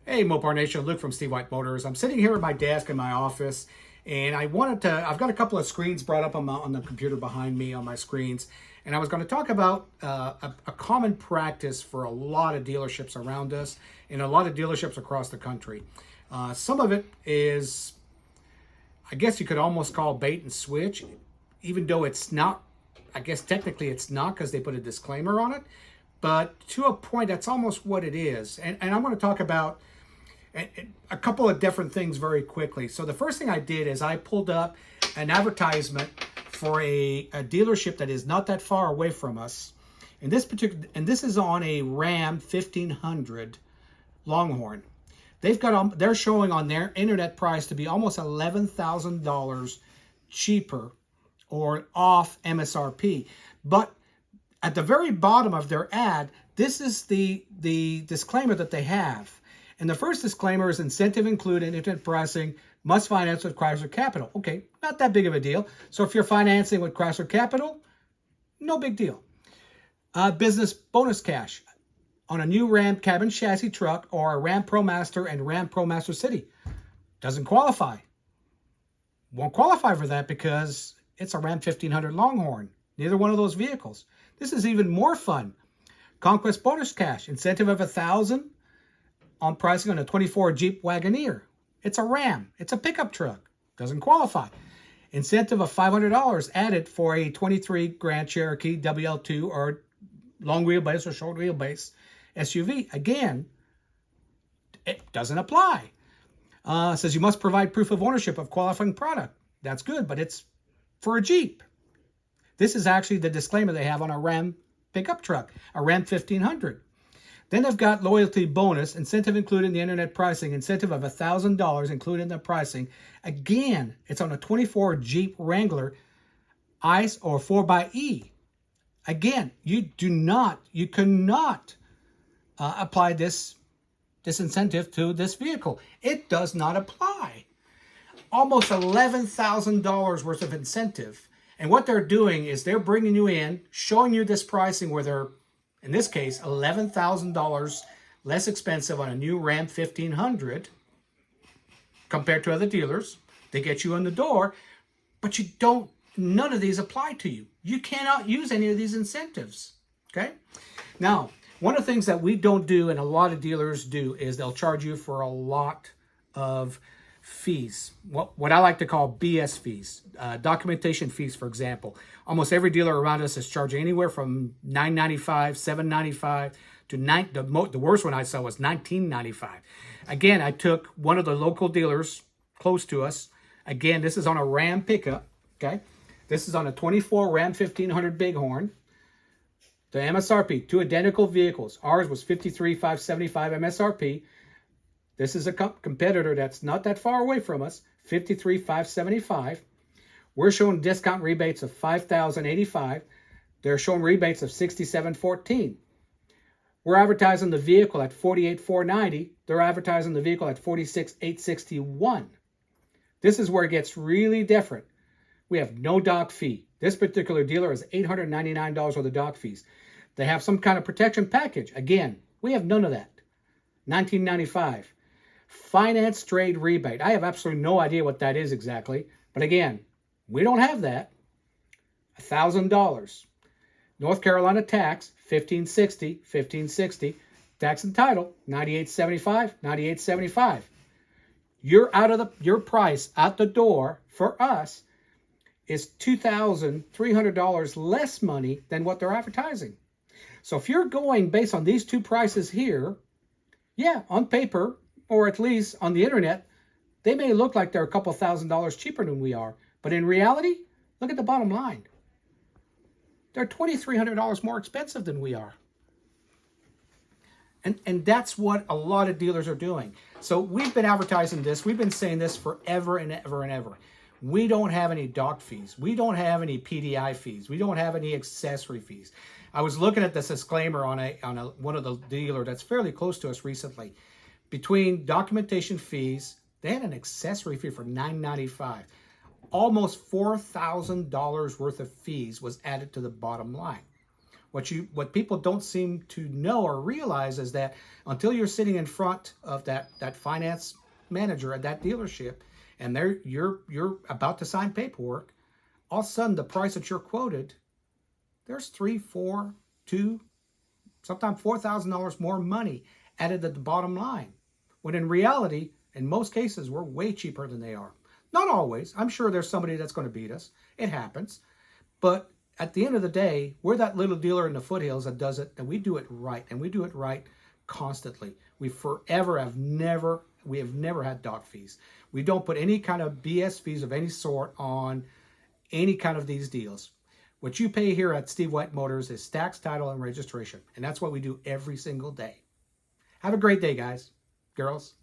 Hey, Mopar Nation, Luke from Steve White Motors. I'm sitting here at my desk in my office, and I've got a couple of screens brought up on the computer behind me on my screens, and I was going to talk about a common practice for a lot of dealerships around us and a lot of dealerships across the country. Some of it is, I guess you could almost call bait and switch, even though it's not. I guess technically it's not because they put a disclaimer on it, but to a point, that's almost what it is. And I'm going to talk about a couple of different things very quickly. So the first thing I did is I pulled up an advertisement for a dealership that is not that far away from us. This is on a Ram 1500 Longhorn. They're showing on their internet price to be almost $11,000 cheaper or off MSRP. But at the very bottom of their ad, this is the disclaimer that they have. And the first disclaimer is incentive included, internet pricing, must finance with Chrysler Capital. Okay, not that big of a deal. So if you're financing with Chrysler Capital, no big deal. Business bonus cash on a new Ram cabin chassis truck or a Ram ProMaster and Ram ProMaster City. Doesn't qualify. Won't qualify for that because it's a Ram 1500 Longhorn. Neither one of those vehicles. This is even more fun. Conquest bonus cash, incentive of $1,000 on pricing on a 24 Jeep Wagoneer. It's a Ram. It's a pickup truck. Doesn't qualify. Incentive of $500 added for a 23 Grand Cherokee WL2 or long wheelbase or short wheelbase SUV. Again, it doesn't apply. Says you must provide proof of ownership of qualifying product. That's good, but it's for a Jeep. This is actually the disclaimer they have on a Ram pickup truck, a Ram 1500. Then they've got loyalty bonus, incentive included in the internet pricing, incentive of $1,000 included in the pricing. Again, it's on a 24 Jeep Wrangler ICE or 4xe. Again, you cannot apply this incentive to this vehicle. It does not apply. Almost $11,000 worth of incentive. And what they're doing is they're bringing you in, showing you this pricing where they're, in this case, $11,000 less expensive on a new Ram 1500 compared to other dealers. They get you in the door, but none of these apply to you. You cannot use any of these incentives, okay? Now, one of the things that we don't do and a lot of dealers do is they'll charge you for a lot of fees, what I like to call BS fees, documentation fees, for example. Almost every dealer around us is charging anywhere from $9.95, $7.95 to the worst one I saw was $19.95. Again, I took one of the local dealers close to us. Again, this is on a Ram pickup, okay? This is on a 24 Ram 1500 Bighorn. The MSRP, two identical vehicles. Ours was $53,575 MSRP. This is a competitor that's not that far away from us, $53,575. We're showing discount rebates of $5,085. They're showing rebates of $67,414. We're advertising the vehicle at $48,490. They're advertising the vehicle at $46,861. This is where it gets really different. We have no doc fee. This particular dealer has $899 worth of doc fees. They have some kind of protection package. Again, we have none of that. $19.95. Finance trade rebate. I have absolutely no idea what that is exactly. But again, we don't have that. $1,000. North Carolina tax, $1,560. Tax and title, $98.75. Your price at the door for us is $2,300 less money than what they're advertising. So if you're going based on these two prices here, yeah, on paper, or at least on the internet, they may look like they're a couple $1,000s cheaper than we are. But in reality, look at the bottom line. They're $2,300 more expensive than we are. And that's what a lot of dealers are doing. So we've been advertising this. We've been saying this forever and ever and ever. We don't have any doc fees. We don't have any PDI fees. We don't have any accessory fees. I was looking at this disclaimer on one of the dealer that's fairly close to us recently. Between documentation fees, they had an accessory fee for $9.95. Almost $4,000 worth of fees was added to the bottom line. What people don't seem to know or realize is that until you're sitting in front of that finance manager at that dealership, and you're about to sign paperwork, all of a sudden the price that you're quoted, there's three, four, two, sometimes $4,000 more money added at the bottom line. When in reality, in most cases, we're way cheaper than they are. Not always. I'm sure there's somebody that's going to beat us. It happens. But at the end of the day, we're that little dealer in the foothills that does it, and we do it right, and we do it right constantly. We have never had dock fees. We don't put any kind of BS fees of any sort on any kind of these deals. What you pay here at Steve White Motors is tax, title, and registration, and that's what we do every single day. Have a great day, guys, girls.